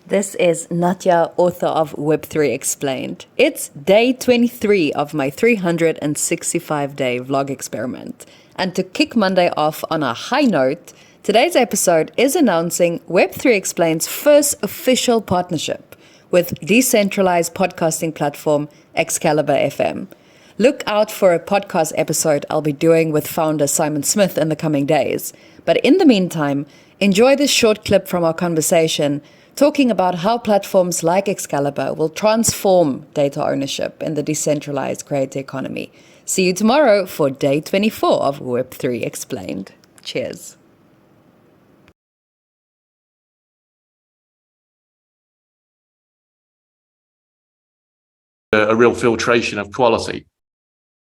This is Nadja, author of Web3 Explained. It's day 23 of my 365-day vlog experiment. And to kick Monday off on a high note, today's episode is announcing Web3 Explained's first official partnership with decentralized podcasting platform Excalibur FM. Look out for a podcast episode I'll be doing with founder Simon Smith in the coming days. But in the meantime, enjoy this short clip from our conversation talking about how platforms like Excalibur will transform data ownership in the decentralized creator economy. See you tomorrow for day 24 of Web3 Explained. Cheers. A real filtration of quality,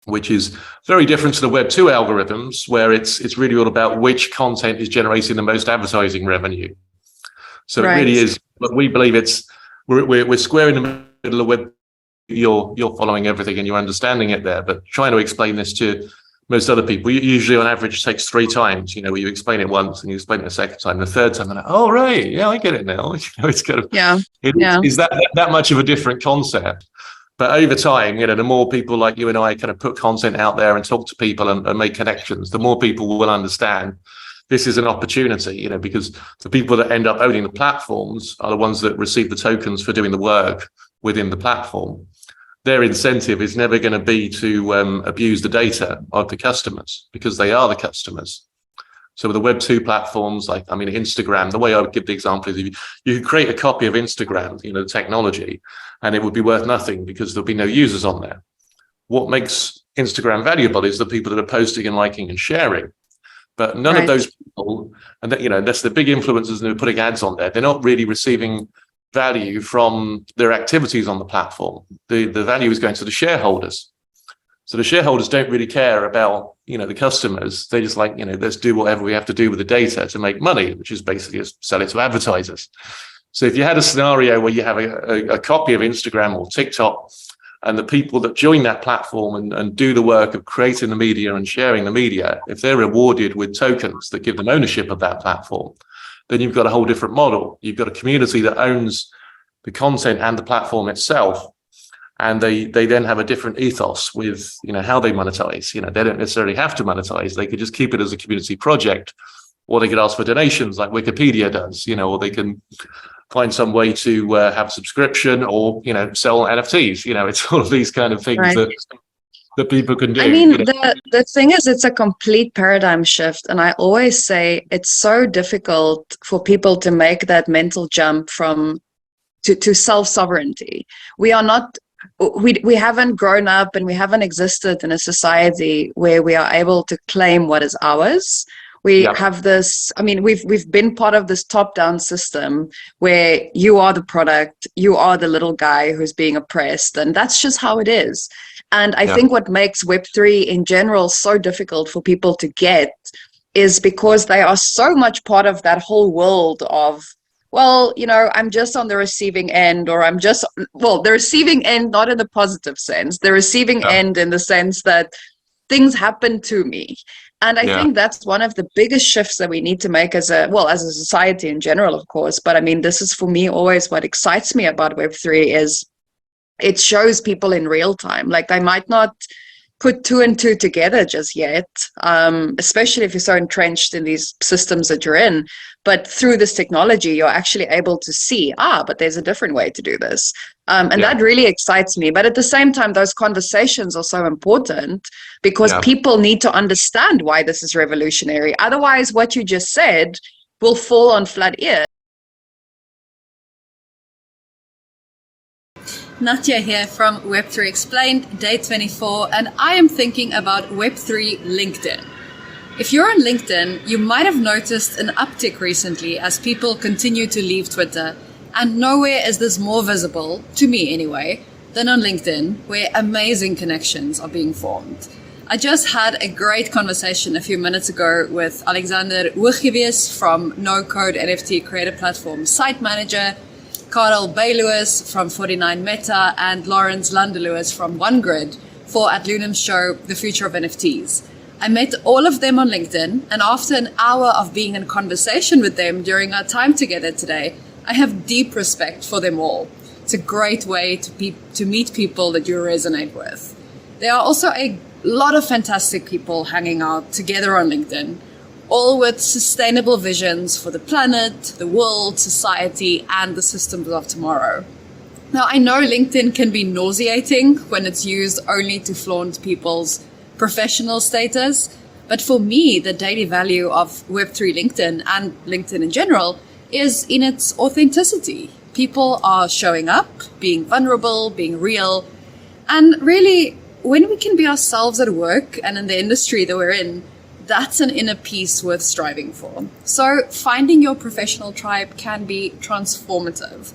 which is very different to the Web2 algorithms, where it's really all about which content is generating the most advertising revenue. So It really is, but we believe we're square in the middle of web. You're following everything and you're understanding it there, but trying to explain this to most other people, usually on average takes 3 times, where you explain it once and you explain it a second time, the third time, and oh, right, yeah, I get it now. It's kind of, is that much of a different concept. But over time, the more people like you and I kind of put content out there and talk to people and make connections, the more people will understand this is an opportunity, because the people that end up owning the platforms are the ones that receive the tokens for doing the work within the platform. Their incentive is never going to be to abuse the data of the customers, because they are the customers. So with the Web2 platforms, Instagram, the way I would give the example is you could create a copy of Instagram, the technology, and it would be worth nothing because there'll be no users on there. What makes Instagram valuable is the people that are posting and liking and sharing. But none of those people, and that's the big influencers that are putting ads on there, they're not really receiving value from their activities on the platform. The value is going to the shareholders. So the shareholders don't really care about, the customers. They just let's do whatever we have to do with the data to make money, which is basically just sell it to advertisers. So if you had a scenario where you have a copy of Instagram or TikTok, and the people that join that platform and do the work of creating the media and sharing the media, if they're rewarded with tokens that give them ownership of that platform, then you've got a whole different model. You've got a community that owns the content and the platform itself. And they then have a different ethos with, how they monetize. They don't necessarily have to monetize. They could just keep it as a community project, or they could ask for donations like Wikipedia does, or they can find some way to have subscription or, sell NFTs. It's all of these kind of things that people can do. The thing is, it's a complete paradigm shift. And I always say it's so difficult for people to make that mental jump to self-sovereignty. We haven't grown up and we haven't existed in a society where we are able to claim what is ours. We have this, we've been part of this top-down system where you are the product, you are the little guy who's being oppressed, and that's just how it is. And I think what makes Web3 in general so difficult for people to get is because they are so much part of that whole world of, I'm just on the receiving end, or the receiving end, not in the positive sense, the receiving end in the sense that things happen to me. And I think that's one of the biggest shifts that we need to make as a society in general, of course. But this is for me always what excites me about Web3 is it shows people in real time. Like they might not put 2 and 2 together just yet, especially if you're so entrenched in these systems that you're in. But through this technology, you're actually able to see, but there's a different way to do this. That really excites me. But at the same time, those conversations are so important because people need to understand why this is revolutionary. Otherwise, what you just said will fall on flat ears. Nadja here from Web3 Explained, day 24, and I am thinking about Web3 LinkedIn. If you're on LinkedIn, you might have noticed an uptick recently as people continue to leave Twitter, and nowhere is this more visible, to me anyway, than on LinkedIn, where amazing connections are being formed. I just had a great conversation a few minutes ago with Alexander Woegewees from no-code NFT creator platform Site Manager, Karel Bay-Lewis from 49 Meta, and Lawrence Landelewis from OneGrid for AdLunam's show, The Future of NFTs. I met all of them on LinkedIn, and after an hour of being in conversation with them during our time together today, I have deep respect for them all. It's a great way to meet people that you resonate with. There are also a lot of fantastic people hanging out together on LinkedIn, all with sustainable visions for the planet, the world, society, and the systems of tomorrow. Now, I know LinkedIn can be nauseating when it's used only to flaunt people's professional status, but for me, the daily value of Web3 LinkedIn and LinkedIn in general is in its authenticity. People are showing up, being vulnerable, being real, and really, when we can be ourselves at work and in the industry that we're in, that's an inner peace worth striving for. So finding your professional tribe can be transformative.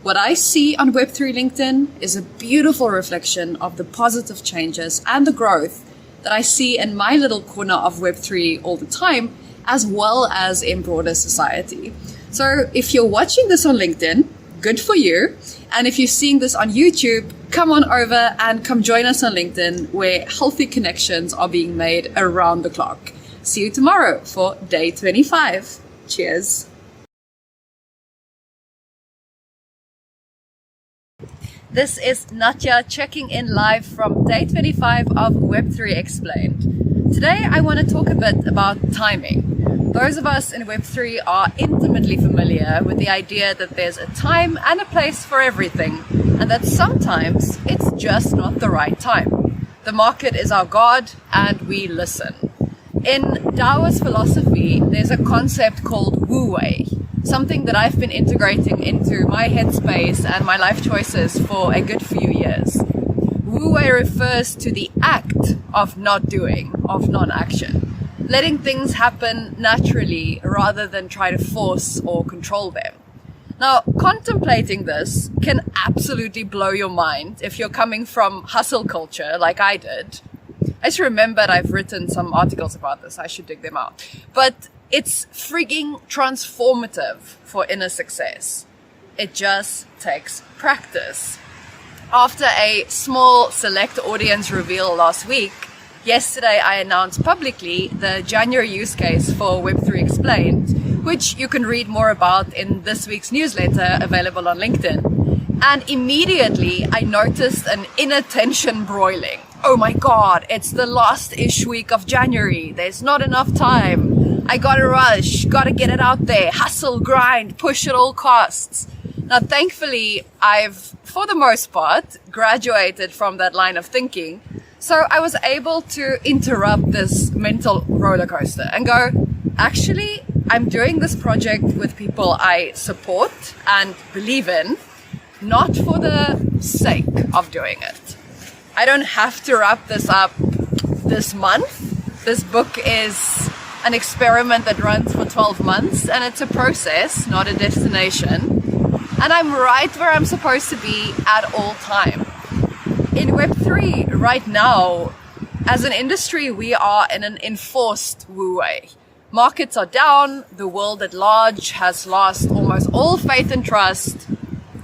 What I see on Web3 LinkedIn is a beautiful reflection of the positive changes and the growth that I see in my little corner of Web3 all the time, as well as in broader society. So if you're watching this on LinkedIn, good for you. And if you're seeing this on YouTube, come on over and come join us on LinkedIn, where healthy connections are being made around the clock. See you tomorrow for day 25. Cheers. This is Nadja checking in live from day 25 of Web3 Explained. Today I want to talk a bit about timing. Those of us in Web3 are intimately familiar with the idea that there's a time and a place for everything, and that sometimes it's just not the right time. The market is our god, and we listen. In Taoist philosophy, there's a concept called Wu Wei, something that I've been integrating into my headspace and my life choices for a good few years. Wu Wei refers to the act of not doing, of non-action. Letting things happen naturally rather than try to force or control them. Now, contemplating this can absolutely blow your mind if you're coming from hustle culture like I did. I just remembered I've written some articles about this. I should dig them out. But it's frigging transformative for inner success. It just takes practice. After a small select audience reveal last week, yesterday I announced publicly the January use case for Web3 Explained, which you can read more about in this week's newsletter available on LinkedIn. And immediately I noticed an inner tension broiling. Oh my God, it's the last-ish week of January. There's not enough time. I gotta rush, gotta get it out there, hustle, grind, push at all costs. Now, thankfully, I've, for the most part, graduated from that line of thinking. So I was able to interrupt this mental roller coaster and go, actually, I'm doing this project with people I support and believe in, not for the sake of doing it. I don't have to wrap this up this month. This book is an experiment that runs for 12 months, and it's a process, not a destination. And I'm right where I'm supposed to be at all time. In Web3 right now, as an industry, we are in an enforced Wu Wei. Markets are down, the world at large has lost almost all faith and trust,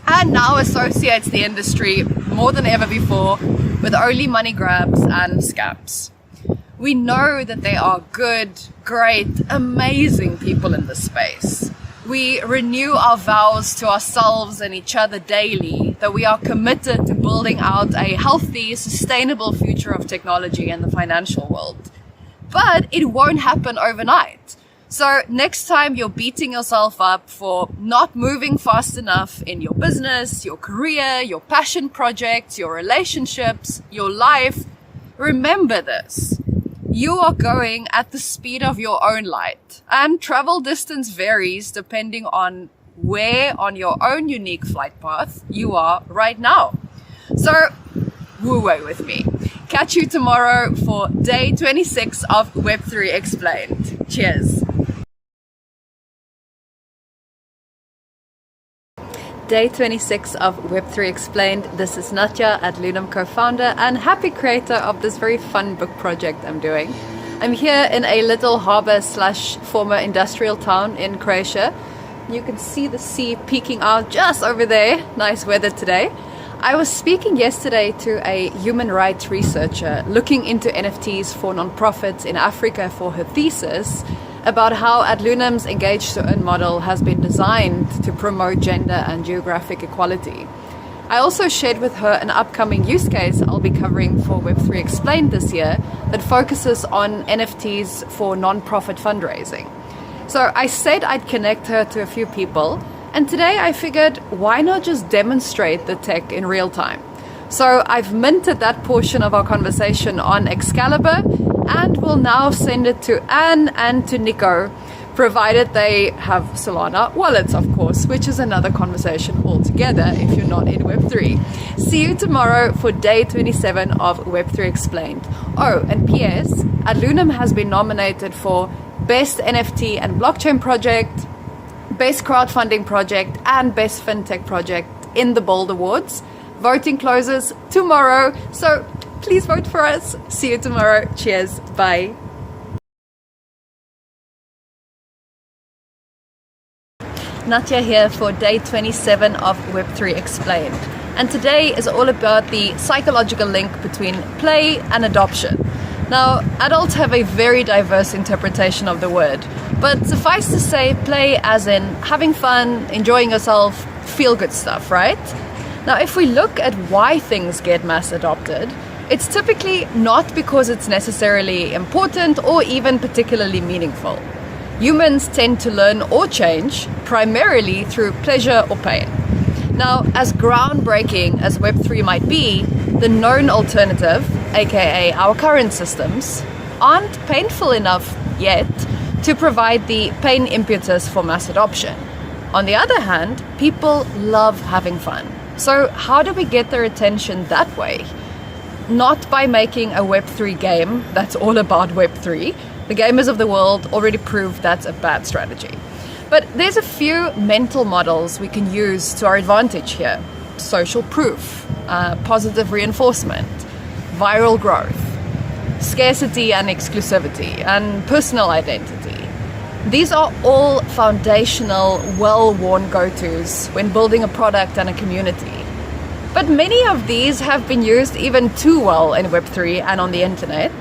and now associates the industry more than ever before with only money grabs and scams. We know that there are good, great, amazing people in this space. We renew our vows to ourselves and each other daily that we are committed to building out a healthy, sustainable future of technology in the financial world. But it won't happen overnight. So next time you're beating yourself up for not moving fast enough in your business, your career, your passion projects, your relationships, your life, remember this. You are going at the speed of your own light, and travel distance varies depending on where on your own unique flight path you are right now. So, Wu Wei with me. Catch you tomorrow for day 26 of Web3 Explained. Cheers. Day 26 of Web3 Explained. This is Nadja, AdLunam co-founder and happy creator of this very fun book project I'm doing. I'm here in a little harbor / former industrial town in Croatia. You can see the sea peeking out just over there. Nice weather today. I was speaking yesterday to a human rights researcher looking into NFTs for nonprofits in Africa for her thesis. about how AdLunam's Engage to Earn model has been designed to promote gender and geographic equality. I also shared with her an upcoming use case I'll be covering for Web3 Explained this year that focuses on NFTs for non-profit fundraising. So I said I'd connect her to a few people, and today I figured, why not just demonstrate the tech in real time? So I've minted that portion of our conversation on Excalibur, and will now send it to Anne and to Nico, provided they have Solana wallets, of course, which is another conversation altogether if you're not in Web3. See you tomorrow for day 27 of Web3 Explained. Oh, and PS, AdLunam has been nominated for Best NFT and Blockchain Project, Best Crowdfunding Project, and Best FinTech Project in the Bold Awards. Voting closes tomorrow, so please vote for us. See you tomorrow. Cheers. Bye. Nadja here for day 27 of Web3 Explained. And today is all about the psychological link between play and adoption. Now, adults have a very diverse interpretation of the word, but suffice to say, play as in having fun, enjoying yourself, feel good stuff, right? Now, if we look at why things get mass adopted, it's typically not because it's necessarily important or even particularly meaningful. Humans tend to learn or change primarily through pleasure or pain. Now, as groundbreaking as Web3 might be, the known alternative, aka our current systems, aren't painful enough yet to provide the pain impetus for mass adoption. On the other hand, people love having fun. So how do we get their attention that way? Not by making a Web3 game that's all about Web3. The gamers of the world already proved that's a bad strategy. But there's a few mental models we can use to our advantage here. Social proof, positive reinforcement, viral growth, scarcity and exclusivity, and personal identity. These are all foundational, well-worn go-tos when building a product and a community. But many of these have been used even too well in Web3 and on the internet.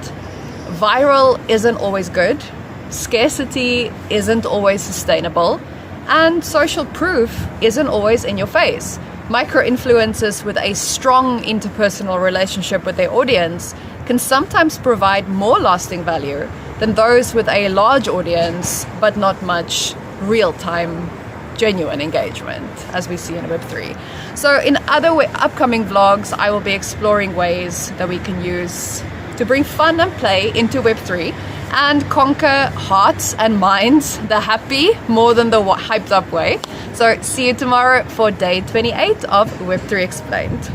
Viral isn't always good, scarcity isn't always sustainable, and social proof isn't always in your face. Micro-influencers with a strong interpersonal relationship with their audience can sometimes provide more lasting value than those with a large audience but not much real-time genuine engagement, as we see in Web3. So in other upcoming vlogs, I will be exploring ways that we can use to bring fun and play into Web3 and conquer hearts and minds the happy more than the hyped up way. So see you tomorrow for day 28 of Web3 Explained.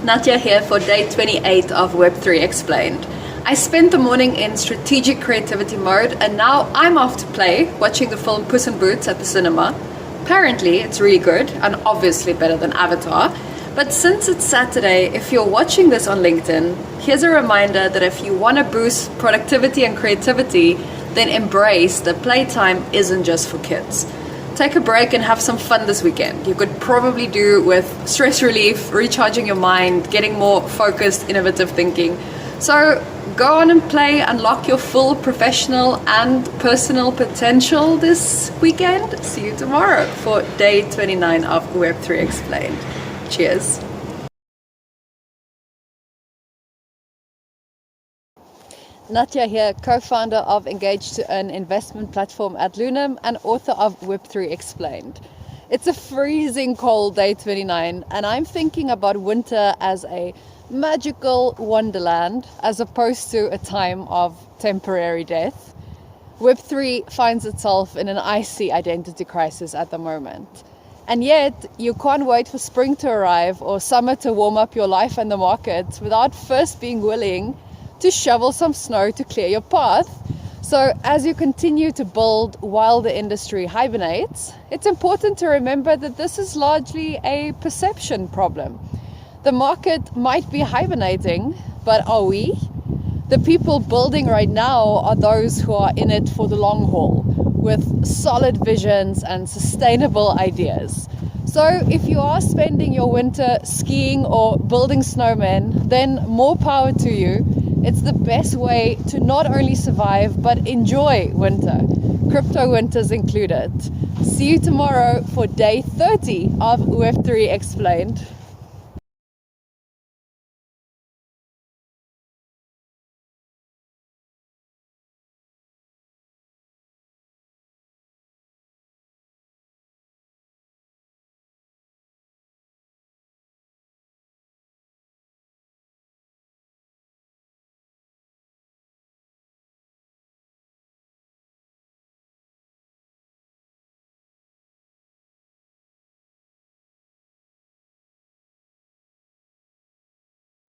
Nadja here for day 28 of Web3 Explained. I spent the morning in strategic creativity mode, and now I'm off to play, watching the film Puss in Boots at the cinema. Apparently it's really good and obviously better than Avatar. But since it's Saturday, if you're watching this on LinkedIn, here's a reminder that if you want to boost productivity and creativity, then embrace that playtime isn't just for kids. Take a break and have some fun this weekend. You could probably do with stress relief, recharging your mind, getting more focused, innovative thinking. So go on and play, unlock your full professional and personal potential this weekend. See you tomorrow for day 29 of Web3 Explained. Cheers. Nadja here, co-founder of Engage to Earn investment platform AdLunam and author of Web3 Explained. It's a freezing cold day 29, and I'm thinking about winter as a magical wonderland as opposed to a time of temporary death. Web3 finds itself in an icy identity crisis at the moment. And yet, you can't wait for spring to arrive or summer to warm up your life and the market without first being willing to shovel some snow to clear your path. So as you continue to build while the industry hibernates, it's important to remember that this is largely a perception problem. The market might be hibernating, but are we? The people building right now are those who are in it for the long haul, with solid visions and sustainable ideas. So if you are spending your winter skiing or building snowmen, then more power to you. It's the best way to not only survive, but enjoy winter. Crypto winters included. See you tomorrow for day 30 of Web3 Explained.